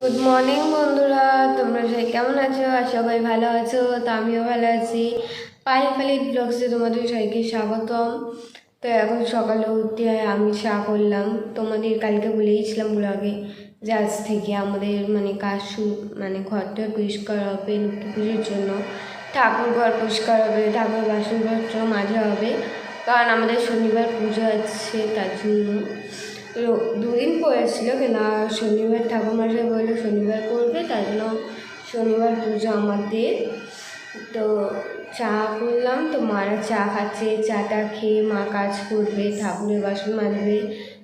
Good morning বন্ধুরা, তোমরা সবাই কেমন আছো? আর সবাই ভালো আছো? তো আমিও ভালো আছি। পাইল ব্লগসে তোমাদের সবাইকে স্বাগতম। তো এখন সকালে উঠতে আমি চা করলাম। তোমাদের কালকে বলেইছিলাম ব্লগে যে আজ থেকে আমাদের কাজ শুরু, ঘরটা পরিষ্কার হবে লক্ষ্মী পুজোর জন্য। ঠাকুর ঘর পরিষ্কার হবে, ঠাকুর বাসনপত্র মাজা হবে, কারণ আমাদের শনিবার পুজো আছে তার জন্য। তো দুদিন পড়েছিল কিন্তু শনিবার ঠাকুরমশাই বললো শনিবার করবে, তার জন্য শনিবার পুজো আমাদের। তো চা করলাম, তো মারা চা খাচ্ছে। চাটা খেয়ে মা কাজ করবে, ঠাকুরের বাসন মাজবে,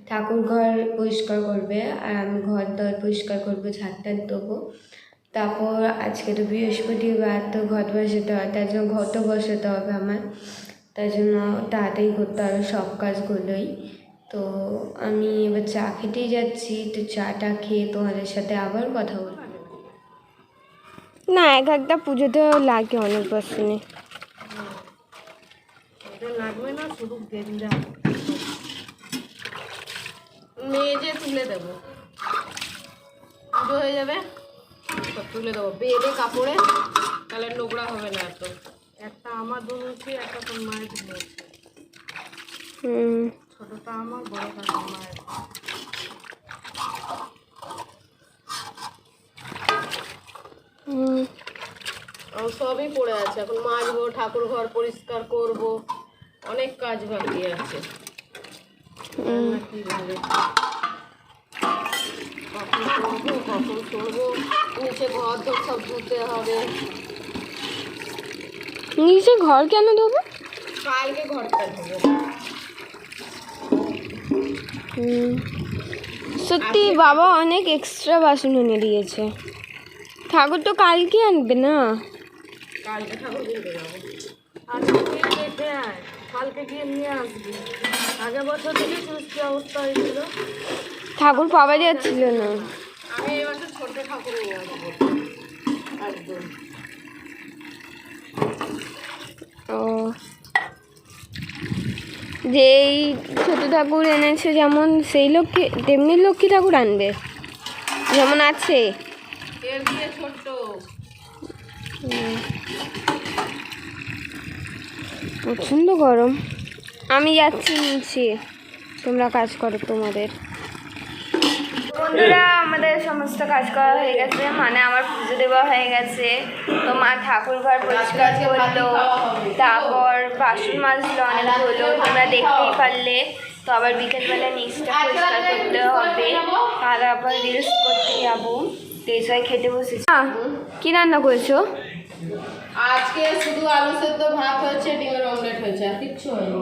ঠাকুর ঘর পরিষ্কার করবে, আর আমি ঘর দর পরিষ্কার করবো, ঝাড়টার দেবো। তারপর আজকে তো বৃহস্পতিবার, তো ঘর বসাতে হয়, তার জন্য ঘরটা বসাতে হবে আমার, তাই জন্য তাড়াতাড়ি করতে হবে সব কাজগুলোই। তো আমি এবার চা খেতেই যাচ্ছি। তো চাটা খেয়ে তোমাদের সাথে আবার কথা বলবো। না, একটা পুজোতে লাগে অনেক বছরে লাগবে না, শুধু গেঞ্জা মেজে তুলে দেবো, পুজো হয়ে যাবে, সব তুলে দেবো বেড়ে কাপড়ে, তাহলে নোংরা হবে না এত। একটা আমার ধুনুছি, একটা তোর মায়ের ধুনুছি, ছোটটা আমার, বড়টা তোর মায়ের। সবই পড়ে আছে, এখন মাজবো, ঠাকুর ঘর পরিষ্কার করব, অনেক কাজ বাকি আছে। কিভাবে কখন করবো, কখন করবো, নিচে ঘর তো সব ধুতে হবে। নিচে ঘর কেন ধোবো? কালকে ঘরটা ধোবো। সত্যি বাবা অনেক এক্সট্রা বাসন এনে দিয়েছে। ঠাকুর তো কালকে আনবে না? কালকে ঠাকুর কিনতে যাবো, আজকে গিয়ে দেখে আয়, কালকে গিয়ে নিয়ে আসবি। আগের বছর দেখেছিস কি অবস্থা হয়েছিল, ঠাকুর পাওয়া যাচ্ছিল না। আমি এই বছর ছোট ঠাকুর নিয়ে আসবো একদম। ও, যেই ছোট ঠাকুর এনেছে যেমন সেই লক্ষ্মী, তেমনি লক্ষ্মী ঠাকুর আনবে যেমন আছে। এর দিয়ে ছোট। প্রচণ্ড গরম। আমি যাচ্ছি নিচে, তোমরা কাজ করো তোমাদের। বন্ধুরা, আমাদের সমস্ত কাজ করা হয়ে গেছে, আমার পুজো দেওয়া হয়ে গেছে। তো মা ঠাকুর ঘর পরিষ্কার করলো, তারপর বাসন মাজলো অনেক হলো, তোমরা দেখতেই পারলে। তো আবার বিকেলবেলা নিচটা পরিষ্কার করতে হবে, আর আবার রিলস করতে যাবো। তো এই সবাই খেতে বসেছি। কি রান্না করেছো? আজকে শুধু আলু সেদ্ধ, ভাত হয়েছে, ডিমের অমলেট হয়েছে, আর কিচ্ছু হয়নি।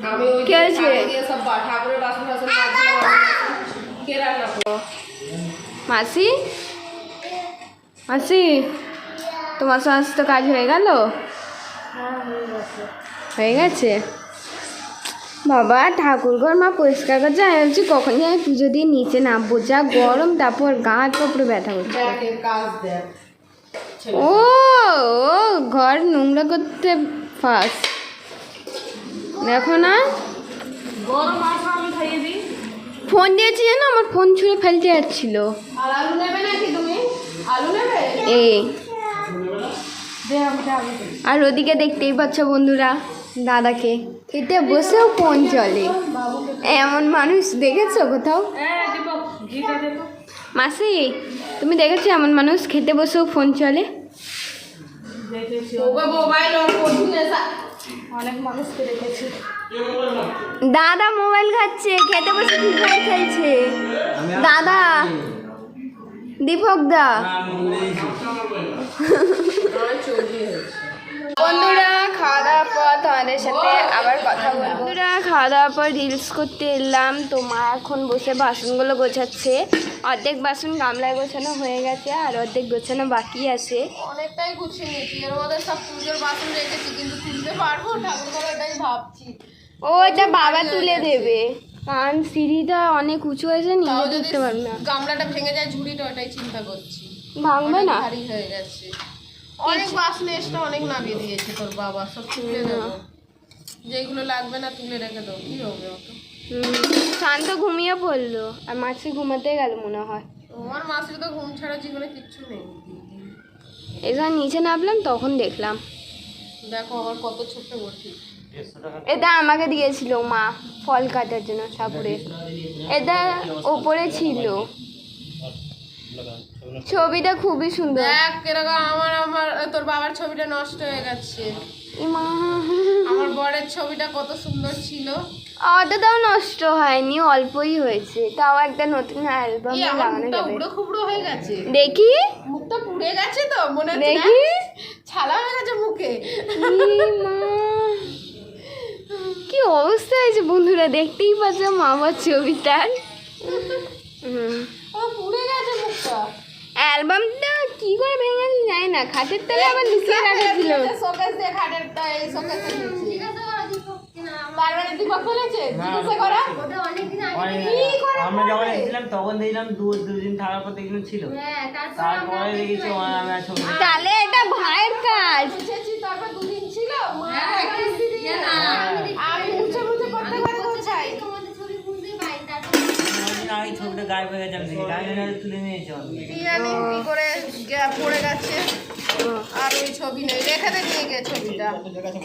আমি ওই দিয়ে সব ঠাকুরের বাসন টাসন মাজলাম। কে রান্না করো? মাসি, মাসি তোমার সমস্ত কাজ হয়ে গেল? হয়ে গেছে। বাবা ঠাকুর ঘর মা পরিষ্কার করছে, আমি ভাবছি কখন আমি পুজো দিয়ে নিচে নামবো, যা গরম, তারপর গা হাত পুরো ব্যথা করছে। ও ও ঘর নোংরা করতে ফার্স্ট দেখো না। ফোন দিয়েছি জানো, আমার ফোন ছুঁড়ে ফেলতে যাচ্ছিল। এই আর ওদিকে দেখতেই পাচ্ছ বন্ধুরা, দাদাকে খেতে বসেও ফোন চলে। এমন মানুষ দেখেছো কোথাও? মাসি, তুমি দেখেছো এমন মানুষ খেতে বসেও ফোন চলে? অনেক মানুষকে দেখেছি। দাদা মোবাইল খাচ্ছে, খেতে বসে ফ্রি ফায়ার খেলছে। দাদা, দীপক দা। বন্ধুরা, খাওয়া দাওয়ার পর তোমাদের সাথে আবার কথা বলবো। বন্ধুরা, খাওয়া দাওয়ার পর রিলস করতে এলাম। তো মা এখন বসে বাসনগুলো গোছাচ্ছে। অর্ধেক বাসন গামলায় গোছানো হয়ে গেছে, আর অর্ধেক গোছানো বাকি আছে। অনেকটাই গুছিয়ে নিয়েছি, এর মধ্যে সব পুজোর বাসন রেখেছি, কিন্তু তুলতে পারবো ঠাকুর ঘরটাই ভাবছি। ও, এটা বাবা তুলে দেবে, কারণ সিঁড়িটা অনেক উঁচু হয়েছে, নিয়ে উঠতে পারবে না। গামলাটা ভেঙে যায়, ঝুড়িটা, ওটাই চিন্তা করছি। ভাঙবে না, ভারী হয়ে গেছে। অনেক বাসন এসটা অনেক নামিয়ে দিয়েছে তোর বাবা, সব তুলে দেবো। যেগুলো লাগবে না তুলে রেখে দেবো, কি হবে অত। শান্ত ঘুমিয়ে পড়লো আর মাসি ঘুমাতে গেল মনে হয়। তোমার মাসির তো ঘুম ছাড়া জীবনে কিচ্ছু নেই। এখানে নিচে নামলাম তখন দেখলাম। দেখো আমার কত ছোট্ট বটি। এটা আমাকে দিয়েছিল মা ফল কাটার জন্য ঠাকুরের। এটা ওপরে ছিল, ছবিটা খুবই সুন্দর। দেখ কিরকম আমার তোর বাবার ছবিটা নষ্ট হয়ে গেছে। ইমা, আমার বরের ছবিটা কত সুন্দর ছিল। অতটাও নষ্ট হয়নি, অল্পই হয়েছে। তাও একটা নতুন অ্যালবাম এই আমার লাগানো মুখটা যাবে। উড়ো খুবড়ো হয়ে গেছে। দেখি মুখটা পুড়ে গেছে তো মনে হচ্ছে। দেখি। দেখ, ছালা হয়ে গেছে মুখে। ইমা, কি অবস্থা হয়েছে বন্ধুরা, দেখতেই পাচ্ছ মামার ছবিটার। ও পুড়ে গেছে মুখটা। অ্যালবামটা কি করে ভেঙে যায় না, খাটের তলে আবার লুকিয়ে রাখছিল। শোকেস দিয়ে খাটেরটা এই শোকেসের নিচে। বারবার দীপক ফেলেছে জিজ্ঞাসা করা। আমরা যখন এসেছিলাম তখন দেখলাম দুদিন থাকার পর দেখলাম ছিল, তারপরে দেখেছি আমি আর ছবি। তাহলে এটা ভাইয়ের কাজ। বুঝেছি, তারপর দুদিন ছিল মা আমি মুছে মুছে করতে পারে গোছাই। আগে ছবিটা গায়েব হয়ে গেছে, আমি দেখি গায়ে তুলে নিয়েছি কি জানি কি করে পড়ে গেছে। আর ওই ছবি নেই, রেখে নিয়ে গিয়ে ছবিটা।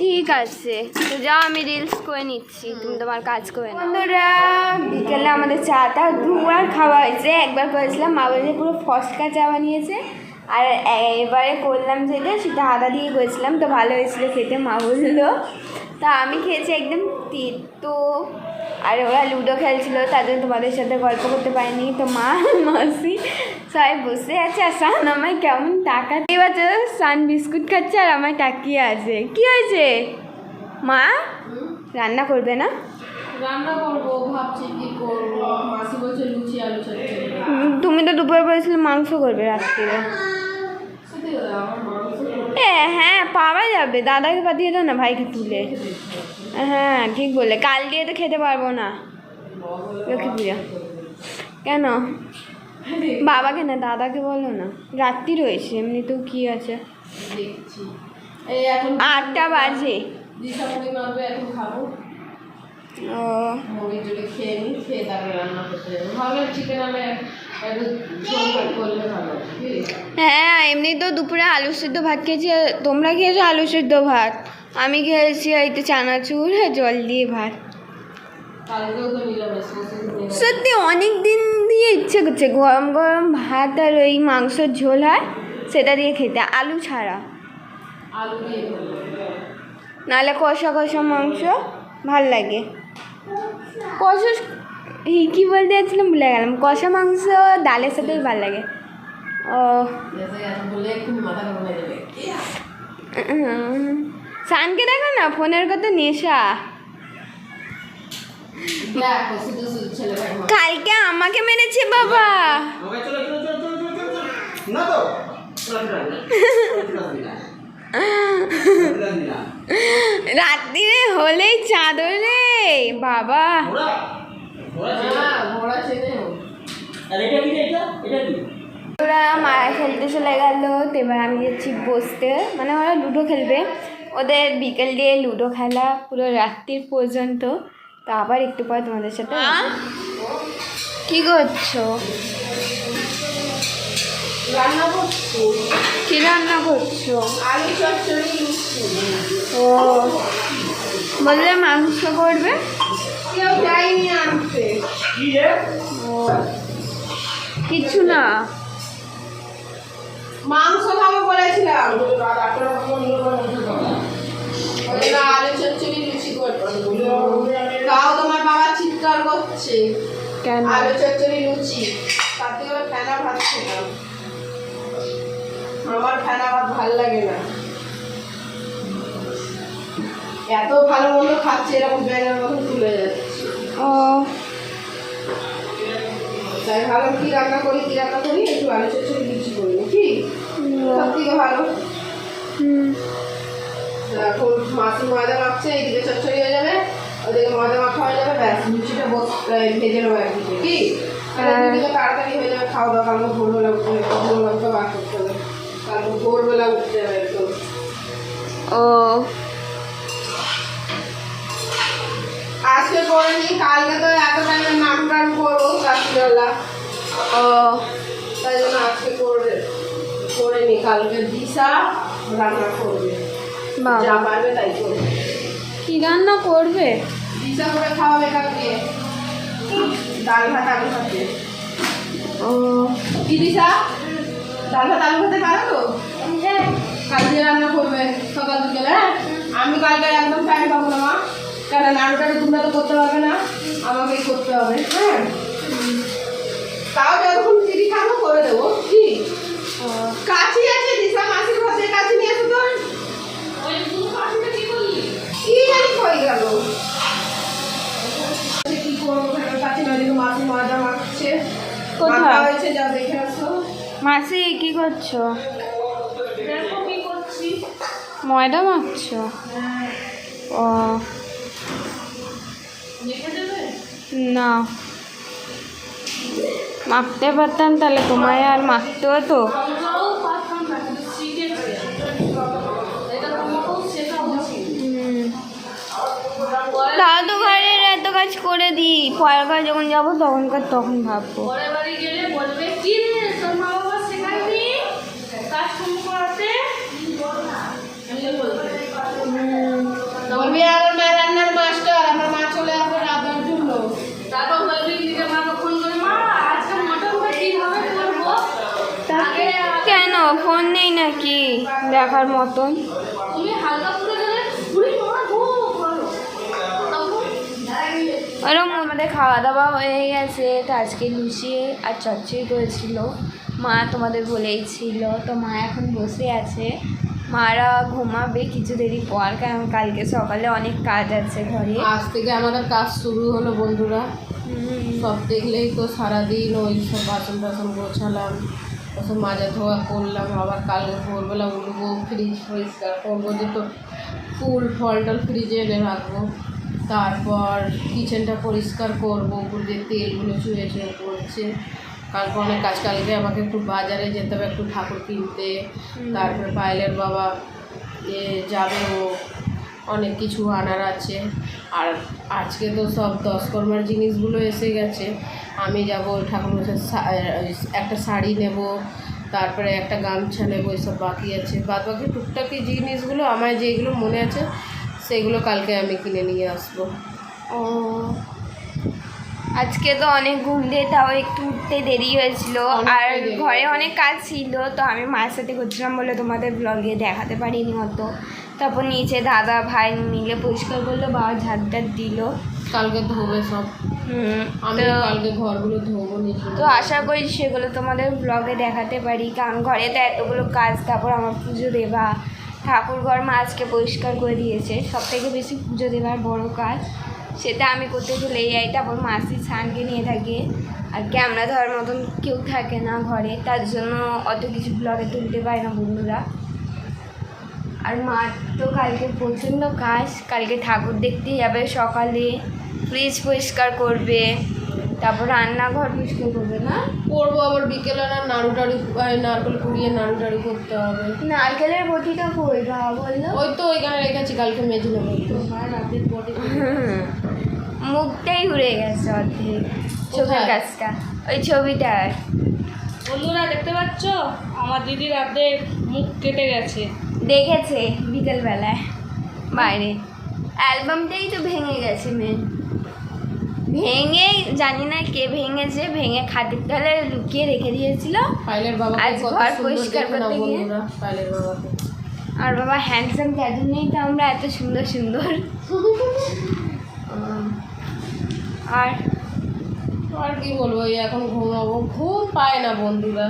ঠিক আছে, তো যাও আমি রিলস করে নিচ্ছি, তুমি তোমার কাজ করে নাও। বন্ধুরা বিকেলে আমাদের চাটা দুবার খাওয়া হয়েছে। একবার করেছিলাম মা বলে পুরো ফসকা চা বানিয়েছে, আর এবারে করলাম যেটা সেটা আদা দিয়ে করেছিলাম, তো ভালো হয়েছিল খেতে মা বললো। তা আমি খেয়েছি একদম তেতো। আর ওরা লুডো খেলছিল, তার জন্য তোমাদের সাথে গল্প করতে পারিনি। তো মা মাসি সবাই বসে আছে, আর সান আমায় কেমন তাকাতেই পারছে। সান বিস্কুট খাচ্ছে আর আমায় তাকিয়ে আছে। কি হয়েছে মা, রান্না করবে না? রান্না করবো ভাবছি কি করবো। মাসি বলছে লুচি আলু চচ্চড়ি। তুমি তো দুপুরে বলেছিলে মাংস করবে রাত্রিরে। হ্যাঁ পাওয়া যাবে, দাদাকে পাঠিয়ে দাও না ভাইকে তুলে। হ্যাঁ ঠিক বললে, কাল দিয়ে তো খেতে পারবো না লক্ষ্মী পূজা। কেন বাবাকে না দাদাকে বলো না, রাত্রি রয়েছে এমনিতেও কি আছে। দেখছি এই এখন 8টা বাজে। দিশা মুড়ি মারবে, এখন খাবো। ও মুড়ি টুড়ি খেয়ে নিই, খেয়ে তারপরে রান্না করতে যাবো। ভাবলাম চিকেন আমি একটু ঝোল ভাত করলে ভালো। হ্যাঁ এমনি তো দুপুরে আলু সিদ্ধ ভাত খেয়েছি, তোমরা খেয়েছো আলু সিদ্ধ ভাত, আমি খেয়েছি হয়তো চানাচুর আর জল দিয়ে ভাত। কালকেও তো নিরামিষ। সত্যি অনেক দিন দিয়ে ইচ্ছে করছে গরম গরম ভাত আর ওই মাংসের ঝোল হয় সেটা দিয়ে খেতে, আলু ছাড়া। আলু দিয়ে নাহলে কষা কষা মাংস ভাল লাগে। কষা কী বলতে যাচ্ছিলাম ভুলে গেলাম। কষা মাংস ডালের সাথেই ভাল লাগে। ও বলে একটু মাথা গরম হয়ে যাবে। সানকে দেখো না, ফোনের কত নেশা। দেখো শুধু শুধু ছেলে ভাই কালকে আমাকে মেরেছে বাবা। রাত্রিরে হলেই চাদরে বাবা। ঘোড়া চেনে। ওরা মারা খেলতে চলে গেল, তো এবার আমি গেছি বসতে, মানে ওরা লুডো খেলবে। ওদের বিকেল দিয়ে লুডো খেলা পুরো রাত্রির পর্যন্ত। তো আবার একটু পর তোমাদের সাথে। কি করছো? রান্না করছি। কি রান্না করছো? আলু চচ্চড়ি লুচি। ও বললে মাংস করবে? কেউ যায়নি আনতে। ও কিছু না, মাংস খাবো বলেছিলাম। আলু চচ্চড়ি লুচি করছি। তাও তোমার বাবা চিৎকার করছে। কেন? আলু চচ্চড়ি লুচি, তার থেকে আবার ফেনা ভাত খেলাম। আমার ফেনা ভাত ভাল লাগে না। এত ভালো মন্দ খাচ্ছে, এরকম ব্যাঙের মতন তুলে যাচ্ছে। ও তাই ভালো কি রান্না করি একটু আলু চচ্চড়ি লুচি করি কি সব থেকে ভালো। এখন মাসি ময়দা মাখছে, এইদিকে চচ্চড়ি হয়ে যাবে, ওদিকে ময়দা মাখা হয়ে যাবে, ব্যাস লুচিটা ভেজে নেবো একদিকে কি দুদিকে তাড়াতাড়ি হয়ে যাবে। খাওয়া দাওয়া কালকে ভোরবেলা উঠতে হবে, ভোরবেলা বার করতে হবে, কালকে ভোরবেলা উঠতে হবে একদম। ও আজকে করে নি, কালকে তো এত টাইমে নাম টান করবো রাত্রিবেলা, ও তাই জন্য আজকে করে নি। কালকে দিশা রান্না করবে, বাবা যা পারবে তাই করবে। কি রান্না করবে? দিশা করে খাওয়াবে কালকে, ডাল ভাত আলু ভাতে। ও কি দিশা, ডাল ভাত আলু ভাতে পারো তো? কালকে রান্না করবে সকাল বিকেলে। হ্যাঁ, আমি কালকে একদম টাইম পাবো না মা, কারণ নাড়ুটাড়ু তোমরা তো করতে পারবে না, আমাকেই করতে হবে। হ্যাঁ, তাও যতক্ষণ ফ্রি থাকবো করে দেবো। কি কাছি আছে দিশা, মাসির ঘর থেকে কাছি নিয়ে আসো তো। কি জানি কই গেল, কি করবো কাছি না দিকে মাসি ময়দা মাখছে, কোথায়? মাখা হয়েছে, যা দেখে আসো। মাসি কি করছো? দেখো কি করছি। ময়দা মাখছো? ও দেখে দেবে? না, মাখতে পারতাম তাহলে তোমায় আর মাখতে হতো। আমরাও পারতাম না, কিন্তু শিখেছি। এটা তোমাকেও শেখাবো। তাও তো ঘরের এত কাজ করে দিই, পরের বার যখন যাবো তখন ভাববো। পরের বাড়ি গেলে বলবে কি রে তোর মা বাবা শেখায়নি কাজ কম করাতে, এমনি বলবে। বলবি আমার মা রান্নার মাস্টার, আমার মা চলে আসবে রান্নার জন্য। তারপর বলবি নিজের মাকে ফোন করে, মা আজকে মটনটা কিভাবে করবো? কেন ফোন নেই নাকি দেখার মতন? তুমি হালকা করে গেলে পুরি মা গো করো, তখন ওরকম আমাদের খাওয়া দাওয়া হয়ে গেছে। তো আজকে লুচি আর চচ্চড়ি করেছিল মা, তোমাদের বলেই ছিল। তো মা এখন বসে আছে, মারা ঘুমাবে কিছু দেরি পর, কারণ কালকে সকালে অনেক কাজ আছে ঘরে। আজ থেকে আমাদের কাজ শুরু হলো বন্ধুরা। সব দেখলেই তো সারাদিন ওই সব বাসন টাসন গোছালাম, ওসব মাজা ধোয়া করলাম, আবার কালকে ভোরবেলা উঠবো, ফ্রিজ পরিষ্কার করবো, যে তো ফুল ফল টল ফ্রিজে এনে রাখবো, তারপর কিচেনটা পরিষ্কার করবো, উপর দিয়ে তেলগুলো চুয়ে চুয়ে পড়ছে। কালকে অনেক কাজ, কালকে আমাকে একটু বাজারে যেতে হবে, একটু ঠাকুর কিনতে। তারপরে পায়েলের বাবা যাবে, ও অনেক কিছু আনার আছে। আর আজকে তো সব দশকর্মার জিনিসগুলো এসে গেছে। আমি যাব ঠাকুরমশাই, একটা শাড়ি নেব, তারপরে একটা গামছা নেবো, এসব বাকি আছে। বাদ বাকি টুকটাকি জিনিসগুলো আমার যেগুলো মনে আছে সেগুলো কালকে আমি কিনে নিয়ে আসবো। ও আজকে তো অনেক ঘুম দিয়ে তাও একটু উঠতে দেরি হয়েছিল, অনেকটাই আর দেরি ঘরে হয়েছে। অনেক কাজ ছিল। তো আমি মায়ের সাথে করছিলাম বলে তোমাদের ব্লগে দেখাতে পারিনি অত। তারপর নিচে দাদা ভাই মিলে পরিষ্কার করলো, বাবা ঝাড়টার দিল। কালকে ধোবে সব, আমি তো কালকে ঘরগুলো ধোবো নিচে। তো আশা করি সেগুলো তোমাদের ব্লগে দেখাতে পারি, কারণ ঘরে তো এতগুলো কাজ। তারপর আমার পুজো দেওয়া, ঠাকুর ঘর মা আজকে পরিষ্কার করে দিয়েছে। সব থেকে বেশি পুজো দেওয়ার বড় কাজ, সেটা আমি করতে চলে যাই। তারপর মাসি ছানকে নিয়ে থাকে, আর ক্যামেরা ধরার মতন কেউ থাকে না ঘরে, তার জন্য অত কিছু ব্লগে তুলতে পারি না বন্ধুরা। আর মা তো কালকে প্রচণ্ড কাজ, কালকে ঠাকুর দেখতে যাবে সকালে, ফ্রিজ পরিষ্কার করবে, তারপর রান্নাঘর পরিষ্কার করবে না, করবো। আবার বিকেলে না নাড়ু টাড়ু, নারকেল কুড়িয়ে নাড়ু টাড়ু করতে হবে। নারকেলের বটিটা কই বাবা বললো? ওই তো ওইখানে রেখেছি, কালকে মেজে নেবো। রাতের পরে মুখটাই উড়ে গেছে অর্ধেক, চোখের কোথায়? কাজটা ওই ছবিটার। বন্ধুরা দেখতে পাচ্ছ আমার দিদির রাতে মুখ কেটে গেছে। দেখেছে বিকেলবেলায় বাইরে, অ্যালবামটাই তো ভেঙে গেছে মেন। ভেঙে জানি না কে ভেঙেছে, ভেঙে খাটের তলে লুকিয়ে রেখে দিয়েছিল। পাইলের বাবা আজ কত ঘর সুন্দর পরিষ্কার দেখে না করতে গিয়ে। বন্ধুরা, পাইলের বাবাকে। আর বাবা হ্যান্ডসাম, তার জন্যই তো আমরা এত সুন্দর সুন্দর। আর আর কি বলবো, এই এখন ঘুমাবো, ঘুম পায় না বন্ধুরা।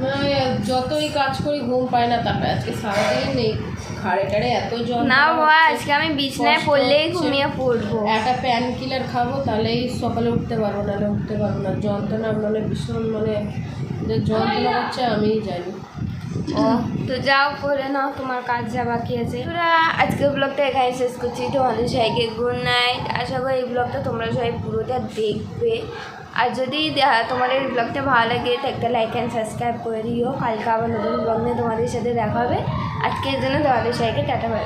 মানে যতই কাজ করি ঘুম পায় না। তারপরে আজকে সারাদিন নেই, ঘাড়ে টাড়ে এত যন্ত্রণা না বাবা, হচ্ছে, আজকে আমি বিছনায় কষ্ট পড়লেই হচ্ছে। ঘুমিয়ে পড়বো। একটা প্যান কিলার খাবো, তাহলেই সকালে উঠতে পারবো, নাহলে উঠতে পারবো না। যন্ত্রণা মানে ভীষণ, মানে যে যন্ত্রণা হচ্ছে আমিই জানি। ও তো যাও করে নাও, তোমার কাজ যা বাকি আছে। তোরা আজকের ব্লগটা এখানে শেষ করছি। তোমাদের সবাইকে গুড নাইট। আশা করি এই ব্লগটা তোমরা সবাই পুরোটা দেখবে। আর যদি তোমাদের এই ব্লগটা ভালো লাগে তো একটা লাইক অ্যান্ড সাবস্ক্রাইব করে দিও। কালকে আবার নতুন ব্লগ নিয়ে তোমাদের সাথে দেখা হবে। আজকের জন্য তোমাদের সবাইকে টাটা বাই।